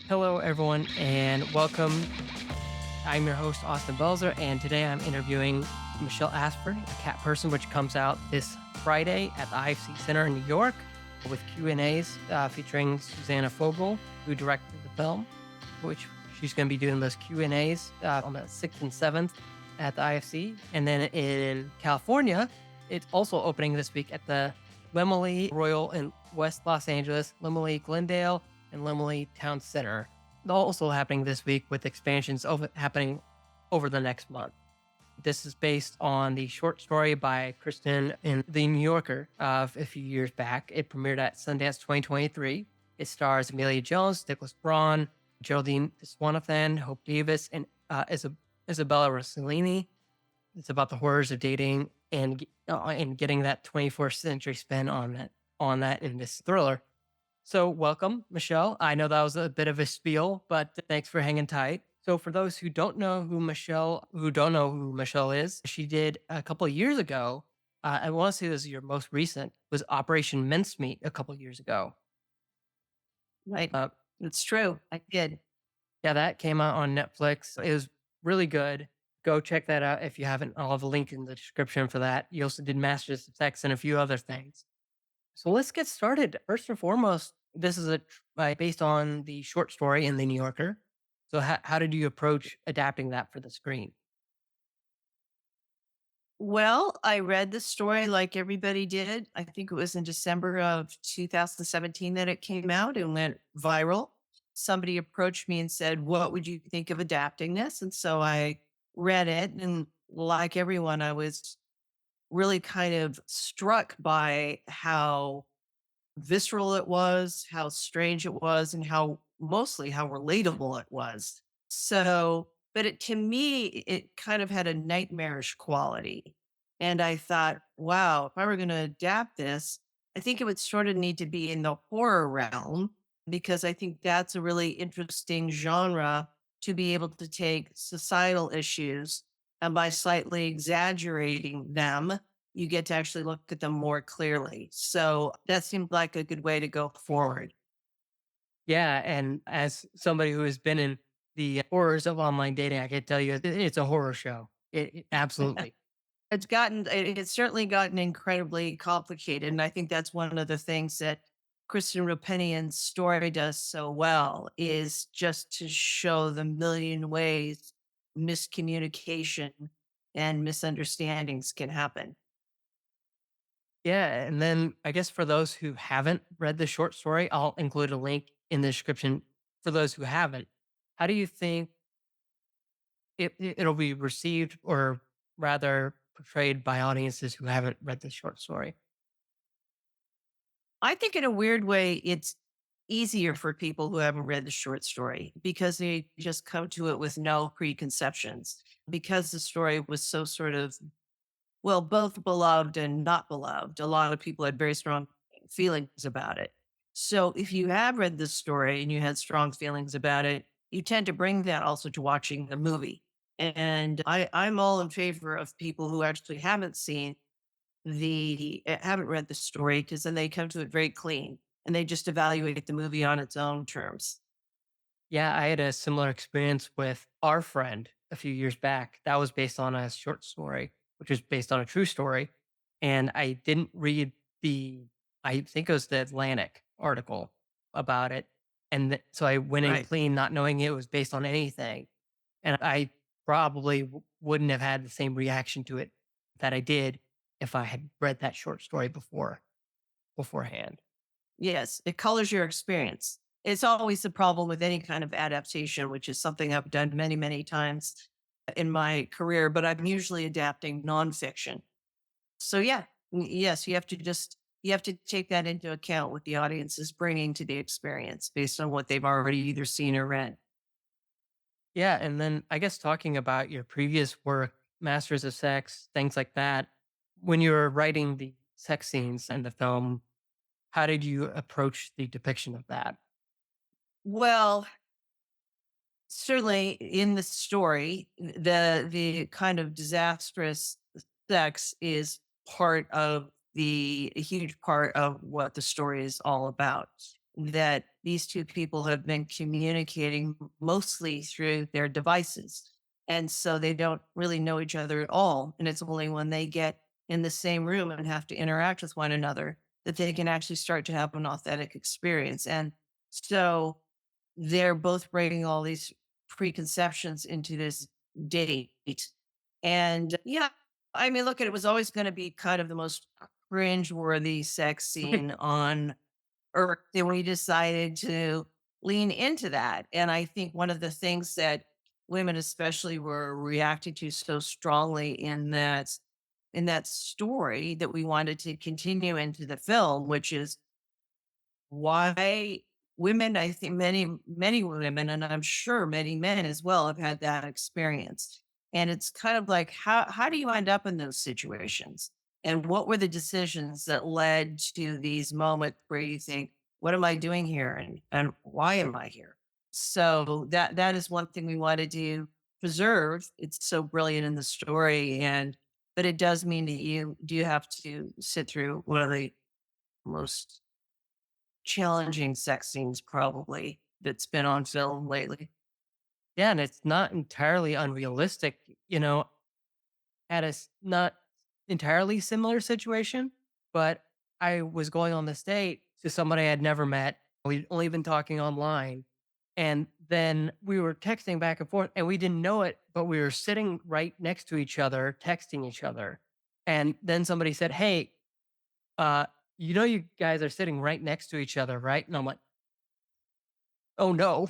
Hello, everyone, and welcome. I'm your host, Austin Belzer, and today I'm interviewing Michelle Ashford, a cat person, which comes out this Friday at the IFC Center in New York with Q&As featuring Susanna Fogel, who directed the film, which she's going to be doing those Q&As on the 6th and 7th at the IFC. And then in California, it's also opening this week at the Laemmle Royal in West Los Angeles, Laemmle Glendale, and Laemmle Town Center. Also happening this week with expansions happening over the next month. This is based on the short story by Kristen in The New Yorker of a few years back. It premiered at Sundance 2023. It stars Emilia Jones, Braun, Geraldine Viswanathan, Hope Davis, and Isabella Rossellini. It's about the horrors of dating and getting that 24th century spin on that in this thriller. So welcome, Michelle. I know that was a bit of a spiel, but thanks for hanging tight. So for those who don't know who Michelle is, she did a couple of years ago. I want to say this is your most recent, was Operation Mincemeat a couple of years ago. Right. It's true. I did. Yeah, that came out on Netflix. It was really good. Go check that out if you haven't. I'll have a link in the description for that. You also did Masters of Sex and a few other things. So let's get started. First and foremost, this is based on the short story in The New Yorker. So how did you approach adapting that for the screen? Well, I read the story like everybody did. I think it was in December of 2017 that it came out and went viral. Somebody approached me and said, "What would you think of adapting this?" And so I read it. And like everyone, I was really kind of struck by how visceral it was, how strange it was, and mostly how relatable it was. So, but to me, it kind of had a nightmarish quality. And I thought, wow, if I were going to adapt this, I think it would sort of need to be in the horror realm because I think that's a really interesting genre to be able to take societal issues and by slightly exaggerating them, you get to actually look at them more clearly. So that seemed like a good way to go forward. Yeah, and as somebody who has been in the horrors of online dating, I can tell you it's a horror show. Absolutely. It's certainly gotten incredibly complicated. And I think that's one of the things that Kristen Ropenian's story does so well is just to show the million ways miscommunication and misunderstandings can happen. Yeah, and then I guess for those who haven't read the short story, I'll include a link in the description for those who haven't. How do you think it'll be received, or rather portrayed by audiences who haven't read the short story? I think in a weird way, it's easier for people who haven't read the short story because they just come to it with no preconceptions. Because the story was so sort of, well, both beloved and not beloved, a lot of people had very strong feelings about it. So if you have read the story and you had strong feelings about it, you tend to bring that also to watching the movie. And I'm all in favor of people who actually haven't read the story because then they come to it very clean and they just evaluate the movie on its own terms. Yeah, I had a similar experience with Our Friend a few years back. That was based on a short story, which was based on a true story. And I didn't read I think it was the Atlantic article about it. And so I went in Right. clean, not knowing it was based on anything. And I probably wouldn't have had the same reaction to it that I did if I had read that short story beforehand. Yes, it colors your experience. It's always the problem with any kind of adaptation, which is something I've done many, many times in my career, but I'm usually adapting nonfiction. So yeah, yes, you have to take that into account what the audience is bringing to the experience based on what they've already either seen or read. Yeah, and then I guess talking about your previous work, Masters of Sex, things like that, when you were writing the sex scenes in the film, how did you approach the depiction of that? Well, certainly in the story, the kind of disastrous sex is part of a huge part of what the story is all about. that these two people have been communicating mostly through their devices. And so they don't really know each other at all. And it's only when they get in the same room and have to interact with one another that they can actually start to have an authentic experience. And so they're both bringing all these preconceptions into this date. And yeah, I mean, look, it was always going to be kind of the most cringe-worthy sex scene on earth. And we decided to lean into that. And I think one of the things that women especially were reacting to so strongly in that story that we wanted to continue into the film, which is why women, I think many women, and I'm sure many men as well, have had that experience. And it's kind of like, how do you end up in those situations? And what were the decisions that led to these moments where you think, what am I doing here? And why am I here? So that is one thing we wanted to preserve. It's so brilliant in the story. And but it does mean that you do have to sit through one of the most challenging sex scenes probably that's been on film lately. Yeah, and it's not entirely unrealistic, at not entirely similar situation, but I was going on this date to somebody I'd never met. We'd only been talking online. And then we were texting back and forth and we didn't know it, but we were sitting right next to each other, texting each other. And then somebody said, "Hey, uh, you guys are sitting right next to each other, right?" And I'm like, "Oh no."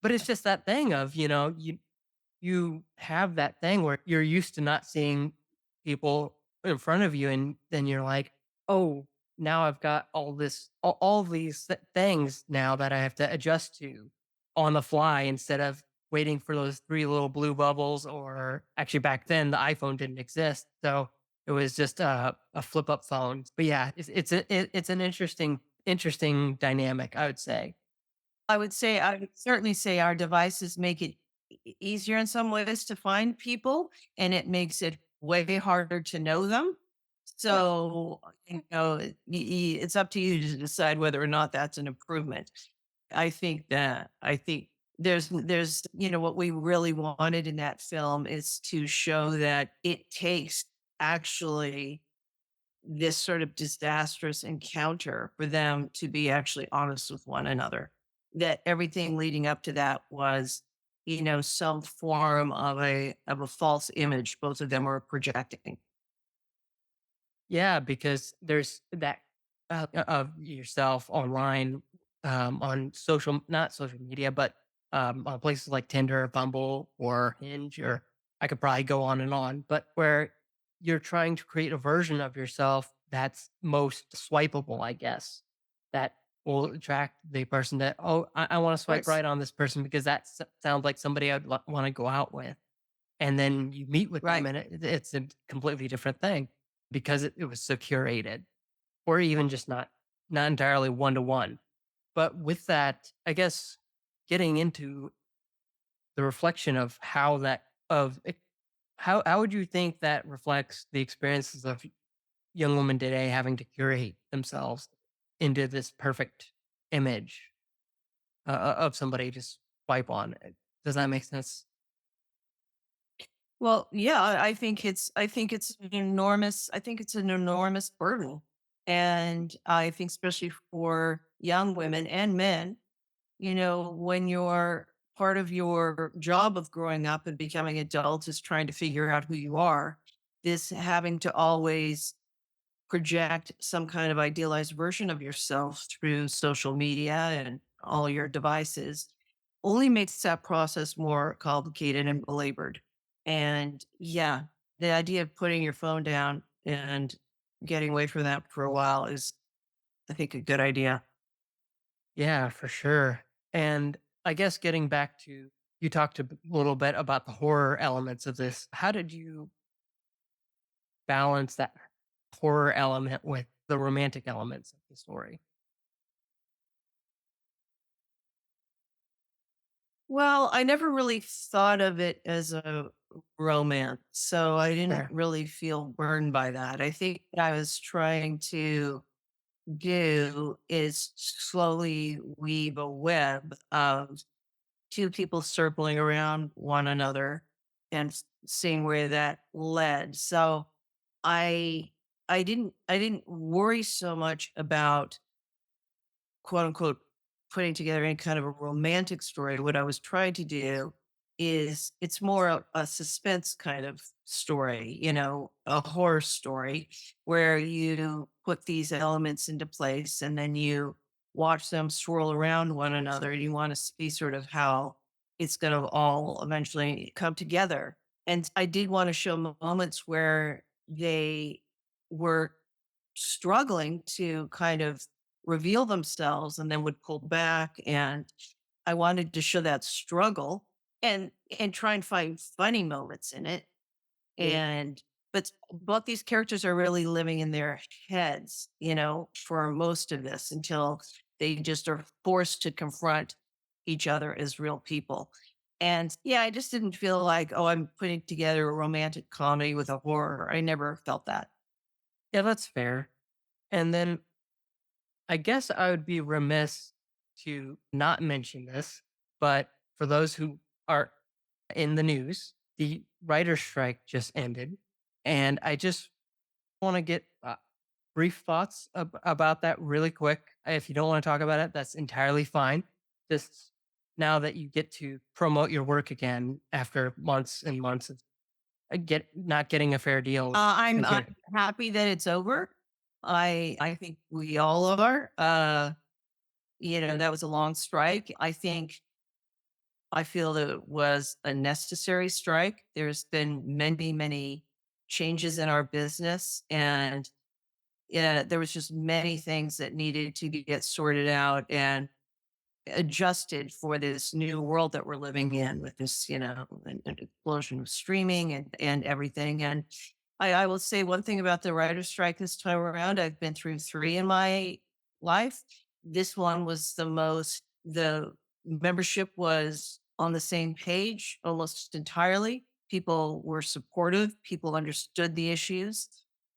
But it's just that thing of, you have that thing where you're used to not seeing people in front of you, and then you're like, "Oh, now I've got all these things now that I have to adjust to on the fly instead of waiting for those 3 little blue bubbles," or actually back then the iPhone didn't exist, so it was just a flip up phone. But yeah, it's an interesting dynamic, I would say. I would certainly say our devices make it easier in some ways to find people, and it makes it way harder to know them. So, it's up to you to decide whether or not that's an improvement. I think what we really wanted in that film is to show that it takes actually this sort of disastrous encounter for them to be actually honest with one another. That everything leading up to that was, some form of a false image both of them were projecting. Yeah, because there's that of yourself online, on not social media, but on places like Tinder, Bumble, or Hinge, or I could probably go on and on, but where you're trying to create a version of yourself that's most swipeable, I guess, that will attract the person that, oh, I want to Of swipe course. right on this person because that sounds like somebody I'd want to go out with. And then you meet with them Right. and it's a completely different thing because it was so curated or even just not entirely one to one. But with that, I guess getting into the reflection of how that of it, how would you think that reflects the experiences of young women today having to curate themselves into this perfect image of somebody just swipe on it? Does that make sense? Well, yeah, I think it's an enormous burden. And I think especially for young women and men, when your part of your job of growing up and becoming adult is trying to figure out who you are, this having to always project some kind of idealized version of yourself through social media and all your devices only makes that process more complicated and belabored. And yeah, the idea of putting your phone down and getting away from that for a while is, I think, a good idea. Yeah, for sure. And I guess getting back to you talked a little bit about the horror elements of this. How did you balance that horror element with the romantic elements of the story? Well, I never really thought of it as a romance, so I didn't Sure. really feel burned by that. I think I was trying to do is slowly weave a web of two people circling around one another and seeing where that led. So I I didn't worry so much about quote unquote putting together any kind of a romantic story. What I was trying to do is it's more a suspense kind of story, a horror story where you put these elements into place and then you watch them swirl around one another. You want to see sort of how it's going to all eventually come together. And I did want to show moments where they were struggling to kind of reveal themselves and then would pull back. And I wanted to show that struggle and try and find funny moments in it. And but both these characters are really living in their heads, for most of this until they just are forced to confront each other as real people. And yeah, I just didn't feel like, oh, I'm putting together a romantic comedy with a horror. I never felt that. Yeah, that's fair. And then I guess I would be remiss to not mention this, but for those who are in the news, the writer's strike just ended. And I just want to get brief thoughts about that really quick. If you don't want to talk about it, that's entirely fine. Just now that you get to promote your work again after months and months of not getting a fair deal. I'm happy that it's over. I think we all are. That was a long strike. I feel that it was a necessary strike. There's been many, many changes in our business, and yeah, there was just many things that needed to get sorted out and adjusted for this new world that we're living in with this, an explosion of streaming and everything. And I will say one thing about the writer's strike this time around. I've been through three in my life. This one was the membership was on the same page almost entirely. People were supportive. People understood the issues.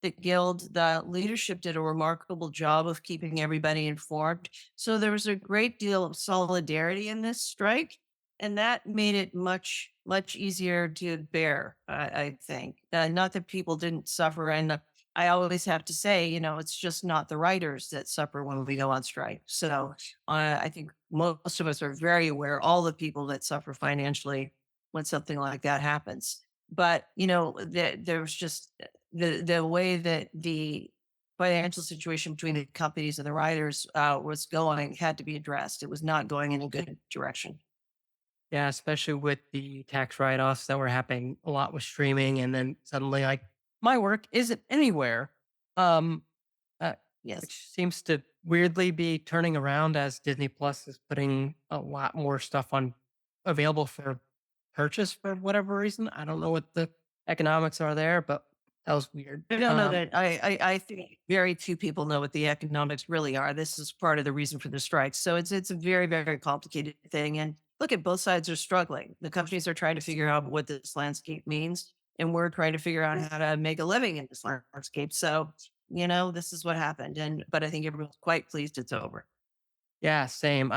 The leadership did a remarkable job of keeping everybody informed. So there was a great deal of solidarity in this strike, and that made it much, much easier to bear, I think. Not that people didn't suffer. And I always have to say, it's just not the writers that suffer when we go on strike. So I think most of us are very aware, all the people that suffer financially when something like that happens. But, there was just the way that the financial situation between the companies and the writers was going had to be addressed. It was not going in a good direction. Yeah, especially with the tax write offs that were happening a lot with streaming. And then suddenly, like, my work isn't anywhere. Um, uh, Yes. which seems to weirdly be turning around as Disney Plus is putting a lot more stuff on available for purchase for whatever reason. I don't know what the economics are there, but that was weird. I don't know that I think very few people know what the economics really are. This is part of the reason for the strike. So it's a very, very complicated thing. And look at both sides are struggling. The companies are trying to figure out what this landscape means. And we're trying to figure out how to make a living in this landscape. So, this is what happened. But I think everyone's quite pleased it's over. Yeah, same.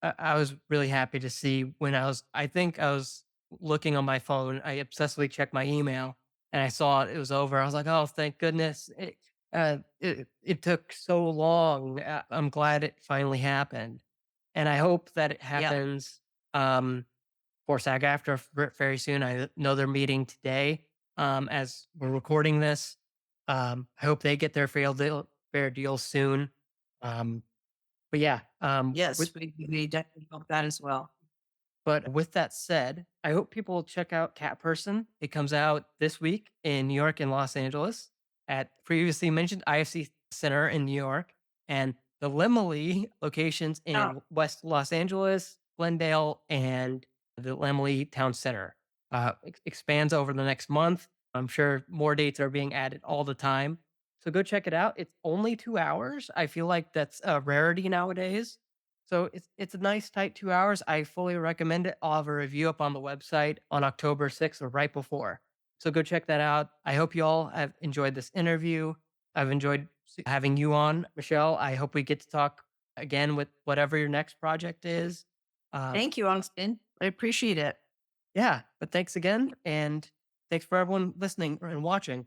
I was really happy to see when I think I was looking on my phone. I obsessively checked my email and I saw it was over. I was like, "Oh, thank goodness." It took so long. I'm glad it finally happened. And I hope that it Yeah. happens for SAG-AFTRA very soon. I know they're meeting today as we're recording this. I hope they get their fair deal soon. Um, but yeah, Yes, we definitely hope that as well. with that said, I hope people will check out Cat Person. It comes out this week in New York and Los Angeles at previously mentioned IFC Center in New York and the Laemmle locations Oh, in West Los Angeles, Glendale, and the Laemmle Town Center. Expands over the next month. I'm sure more dates are being added all the time. So go check it out. It's only 2 hours. I feel like that's a rarity nowadays. So it's a nice tight 2 hours. I fully recommend it. I'll have a review up on the website on October 6th or right before. So go check that out. I hope you all have enjoyed this interview. I've enjoyed having you on, Michelle. I hope we get to talk again with whatever your next project is. Uh, Thank you, Austin. I appreciate it. yeah, but thanks again. And thanks for everyone listening and watching.